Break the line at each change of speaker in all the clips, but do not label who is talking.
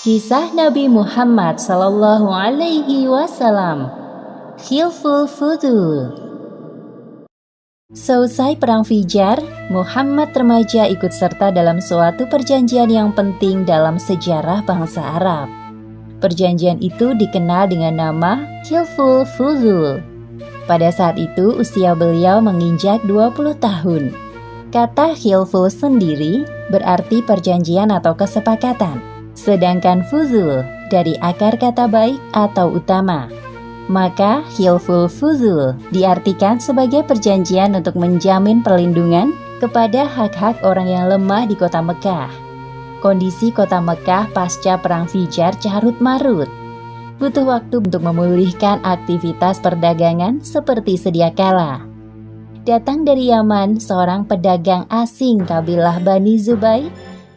Kisah Nabi Muhammad Sallallahu Alaihi Wasallam. Khilful Fudul. Selesai perang Fijar, Muhammad remaja ikut serta dalam suatu perjanjian yang penting dalam sejarah bangsa Arab. Perjanjian itu dikenal dengan nama Khilful Fudul. Pada saat itu usia beliau menginjak 20 tahun. Kata Khilful sendiri berarti perjanjian atau kesepakatan. Sedangkan fuzul dari akar kata baik atau utama. Maka khilful fuzul diartikan sebagai perjanjian untuk menjamin perlindungan kepada hak-hak orang yang lemah di kota Mekah. Kondisi kota Mekah pasca perang Fijar carut marut. Butuh waktu untuk memulihkan aktivitas perdagangan seperti sedia kala. Datang dari Yaman seorang pedagang asing kabilah Bani Zubair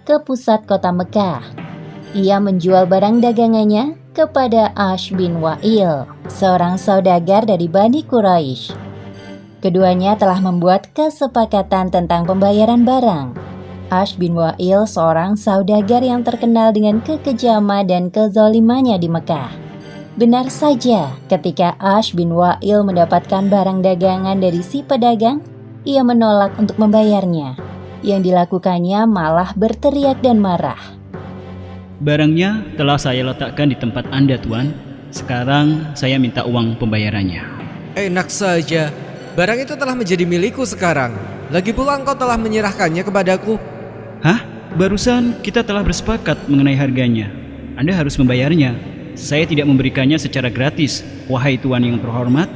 ke pusat kota Mekah. Ia menjual barang dagangannya kepada Ash bin Wa'il, seorang saudagar dari Bani Quraisy. Keduanya telah membuat kesepakatan tentang pembayaran barang. Ash bin Wa'il seorang saudagar yang terkenal dengan kekejaman dan kezalimannya di Mekah. Benar saja, ketika Ash bin Wa'il mendapatkan barang dagangan dari si pedagang, ia menolak untuk membayarnya. Yang dilakukannya malah berteriak dan marah.
Barangnya telah saya letakkan di tempat Anda, Tuan. Sekarang saya minta uang pembayarannya.
Enak saja. Barang itu telah menjadi milikku sekarang. Lagi pula engkau telah menyerahkannya kepadaku.
Hah? Barusan kita telah bersepakat mengenai harganya. Anda harus membayarnya. Saya tidak memberikannya secara gratis, wahai Tuan yang terhormat.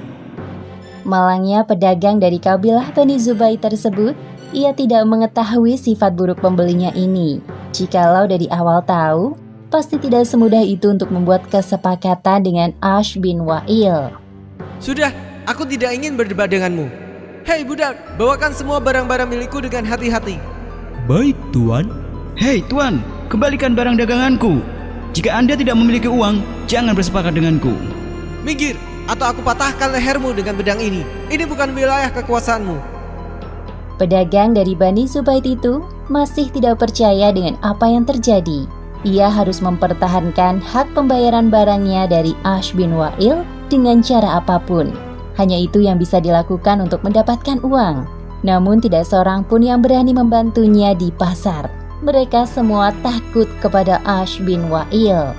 Malangnya pedagang dari kabilah Bani Zubair tersebut, ia tidak mengetahui sifat buruk pembelinya ini. Jikalau dari awal tahu, pasti tidak semudah itu untuk membuat kesepakatan dengan Ash bin Wa'il.
Sudah, aku tidak ingin berdebat denganmu. Hei budak, bawakan semua barang-barang milikku dengan hati-hati.
Baik, Tuan.
Hei Tuan, kembalikan barang daganganku. Jika Anda tidak memiliki uang, jangan bersepakat denganku.
Minggir, atau aku patahkan lehermu dengan pedang ini. Ini bukan wilayah kekuasaanmu.
Pedagang dari Bani Zubair itu masih tidak percaya dengan apa yang terjadi. Ia harus mempertahankan hak pembayaran barangnya dari Ash bin Wa'il dengan cara apapun. Hanya itu yang bisa dilakukan untuk mendapatkan uang. Namun tidak seorang pun yang berani membantunya di pasar. Mereka semua takut kepada Ash bin Wa'il.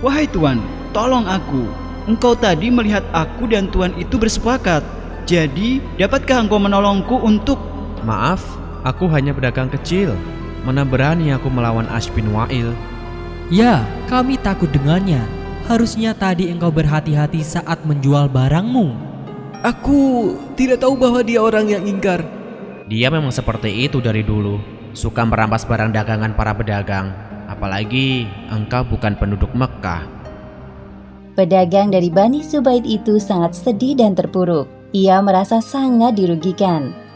Wahai Tuan, tolong aku. Engkau tadi melihat aku dan Tuan itu bersepakat. Jadi, dapatkah engkau menolongku untuk...
Maaf, aku hanya pedagang kecil. Mana berani aku melawan Ash bin Wa'il?
Ya, kami takut dengannya. Harusnya tadi engkau berhati-hati saat menjual barangmu.
Aku tidak tahu bahwa dia orang yang ingkar.
Dia memang seperti itu dari dulu. Suka merampas barang dagangan para pedagang. Apalagi engkau bukan penduduk Mekah.
Pedagang dari Bani Zubair itu sangat sedih dan terpuruk. Ia merasa sangat dirugikan.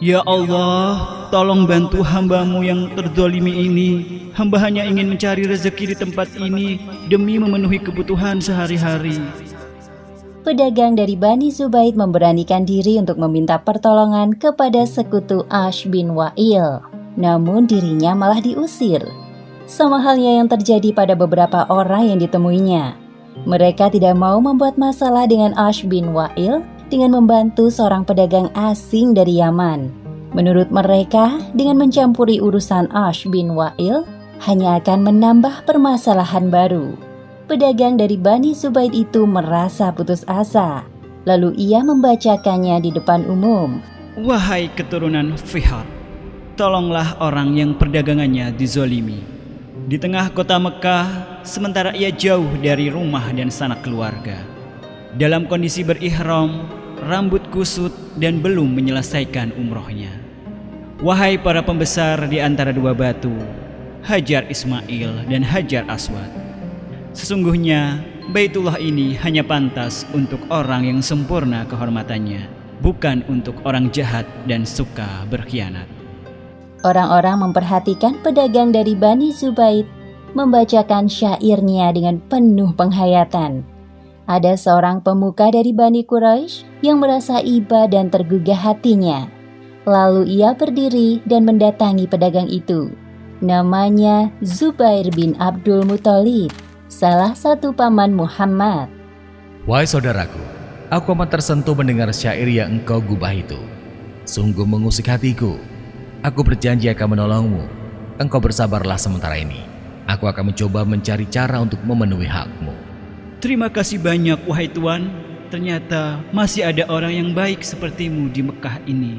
Ya Allah, tolong bantu hamba-Mu yang terzolimi ini. Hamba hanya ingin mencari rezeki di tempat ini demi memenuhi kebutuhan sehari-hari.
Pedagang dari Bani Zubair memberanikan diri untuk meminta pertolongan kepada sekutu Ash bin Wa'il. Namun dirinya malah diusir. Sama halnya yang terjadi pada beberapa orang yang ditemuinya. Mereka tidak mau membuat masalah dengan Ash bin Wa'il dengan membantu seorang pedagang asing dari Yaman. Menurut mereka, dengan mencampuri urusan Ash bin Wa'il hanya akan menambah permasalahan baru. Pedagang dari Bani Zubair itu merasa putus asa. Lalu ia membacakannya di depan umum.
Wahai keturunan Fihr, tolonglah orang yang perdagangannya dizolimi. Di tengah kota Mekah, sementara ia jauh dari rumah dan sanak keluarga. Dalam kondisi berihram, rambut kusut dan belum menyelesaikan umrohnya. Wahai para pembesar di antara dua batu, Hajar Ismail dan Hajar Aswad, sesungguhnya Baitullah ini hanya pantas untuk orang yang sempurna kehormatannya, bukan untuk orang jahat dan suka berkhianat.
Orang-orang memperhatikan pedagang dari Bani Zubair membacakan syairnya dengan penuh penghayatan. Ada seorang pemuka dari Bani Quraisy yang merasa iba dan tergugah hatinya. Lalu ia berdiri dan mendatangi pedagang itu. Namanya Zubair bin Abdul Muthalib, salah satu paman Muhammad.
Wahai saudaraku, aku amat tersentuh mendengar syair yang engkau gubah itu. Sungguh mengusik hatiku. Aku berjanji akan menolongmu. Engkau bersabarlah sementara ini. Aku akan mencoba mencari cara untuk memenuhi hakmu.
Terima kasih banyak wahai Tuan. Ternyata masih ada orang yang baik sepertimu di Mekah ini.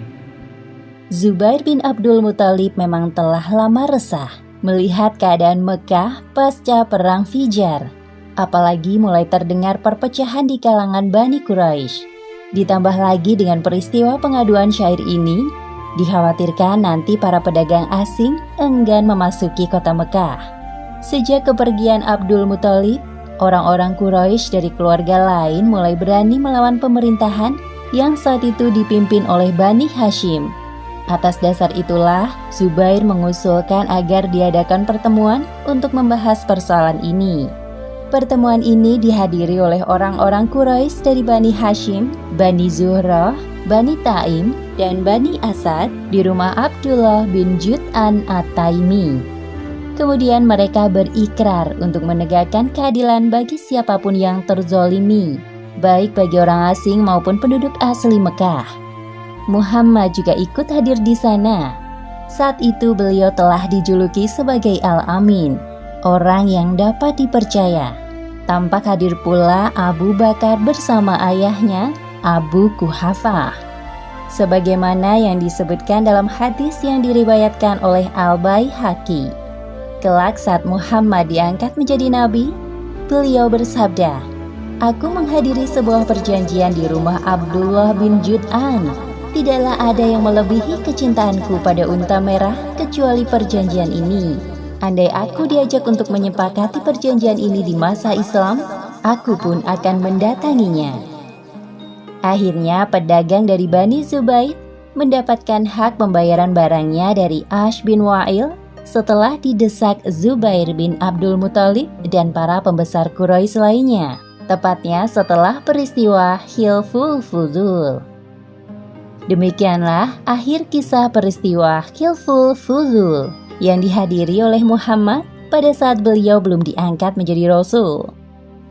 Zubair bin Abdul Muthalib memang telah lama resah melihat keadaan Mekah pasca perang Fijar. Apalagi mulai terdengar perpecahan di kalangan Bani Quraisy. Ditambah lagi dengan peristiwa pengaduan syair ini, dikhawatirkan nanti para pedagang asing enggan memasuki kota Mekah. Sejak kepergian Abdul Muthalib, orang-orang Quraisy dari keluarga lain mulai berani melawan pemerintahan yang saat itu dipimpin oleh Bani Hashim. Atas dasar itulah, Zubair mengusulkan agar diadakan pertemuan untuk membahas persoalan ini. Pertemuan ini dihadiri oleh orang-orang Quraisy dari Bani Hashim, Bani Zuhrah, Bani Taim, dan Bani Asad di rumah Abdullah bin Jud'an At-Taimi. Kemudian mereka berikrar untuk menegakkan keadilan bagi siapapun yang terzolimi, baik bagi orang asing maupun penduduk asli Mekah. Muhammad juga ikut hadir di sana. Saat itu beliau telah dijuluki sebagai Al-Amin, orang yang dapat dipercaya. Tampak hadir pula Abu Bakar bersama ayahnya, Abu Quhafah. Sebagaimana yang disebutkan dalam hadis yang diriwayatkan oleh Al-Baihaqi. Kelak saat Muhammad diangkat menjadi nabi, beliau bersabda, "Aku menghadiri sebuah perjanjian di rumah Abdullah bin Jud'an. Tidaklah ada yang melebihi kecintaanku pada unta merah kecuali perjanjian ini. Andai aku diajak untuk menyepakati perjanjian ini di masa Islam, aku pun akan mendatanginya." Akhirnya pedagang dari Bani Zubair mendapatkan hak pembayaran barangnya dari Ash bin Wa'il setelah didesak Zubair bin Abdul Muthalib dan para pembesar Quraisy lainnya, tepatnya setelah peristiwa Hilful Fudul. Demikianlah akhir kisah peristiwa Hilful Fudul yang dihadiri oleh Muhammad pada saat beliau belum diangkat menjadi Rasul.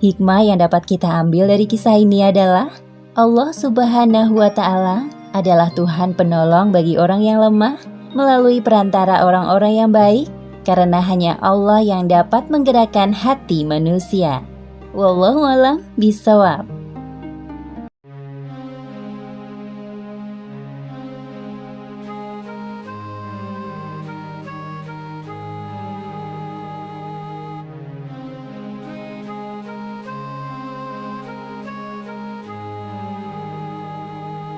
Hikmah yang dapat kita ambil dari kisah ini adalah Allah Subhanahu wa Ta'ala adalah Tuhan penolong bagi orang yang lemah melalui perantara orang-orang yang baik, karena hanya Allah yang dapat menggerakkan hati manusia. Wallahu a'lam bishawab.